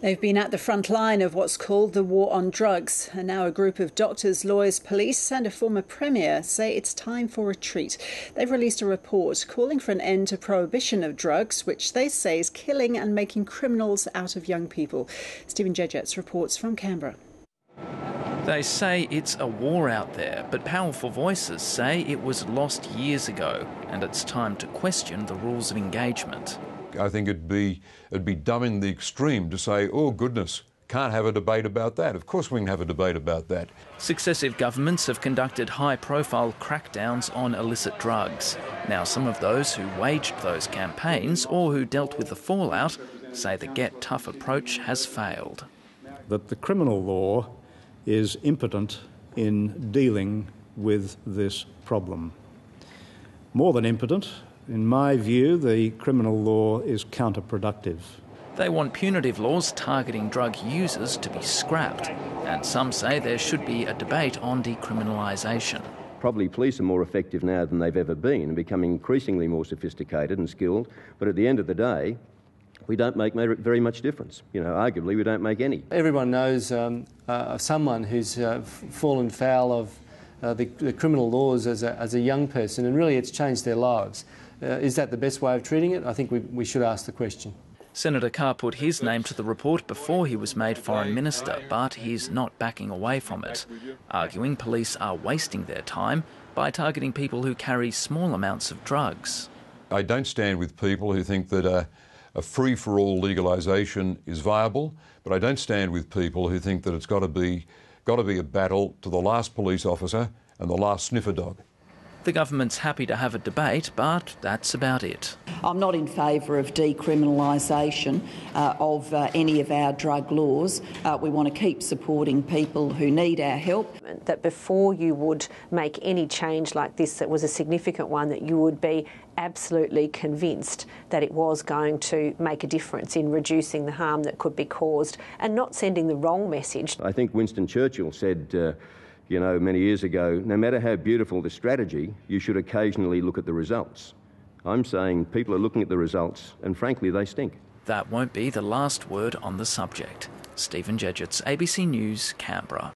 They've been at the front line of what's called the war on drugs, and now a group of doctors, lawyers, police and a former premier say it's time for retreat. They've released a report calling for an end to prohibition of drugs, which they say is killing and making criminals out of young people. Stephen Jedgetts reports from Canberra. They say it's a war out there, but powerful voices say it was lost years ago, and it's time to question the rules of engagement. I think it'd be dumbing the extreme to say, oh goodness, can't have a debate about that. Of course we can have a debate about that. Successive governments have conducted high-profile crackdowns on illicit drugs. Now some of those who waged those campaigns or who dealt with the fallout say the get tough approach has failed. That the criminal law is impotent in dealing with this problem. More than impotent, in my view, the criminal law is counterproductive. They want punitive laws targeting drug users to be scrapped, and some say there should be a debate on decriminalisation. Probably police are more effective now than they've ever been and becoming increasingly more sophisticated and skilled, but at the end of the day, we don't make very much difference. You know, arguably we don't make any. Everyone knows someone who's fallen foul of the criminal laws as a young person, and really it's changed their lives. Is that the best way of treating it? I think we should ask the question. Senator Carr put his name to the report before he was made Foreign Minister, but he's not backing away from it, arguing police are wasting their time by targeting people who carry small amounts of drugs. I don't stand with people who think that a free-for-all legalisation is viable, but I don't stand with people who think that it's got to be a battle to the last police officer and the last sniffer dog. The government's happy to have a debate, but that's about it. I'm not in favour of decriminalisation of any of our drug laws. We want to keep supporting people who need our help. That before you would make any change like this that was a significant one, that you would be absolutely convinced that it was going to make a difference in reducing the harm that could be caused and not sending the wrong message. I think Winston Churchill said, many years ago, no matter how beautiful the strategy, you should occasionally look at the results. I'm saying people are looking at the results and frankly they stink. That won't be the last word on the subject. Stephen Jedgetts, ABC News, Canberra.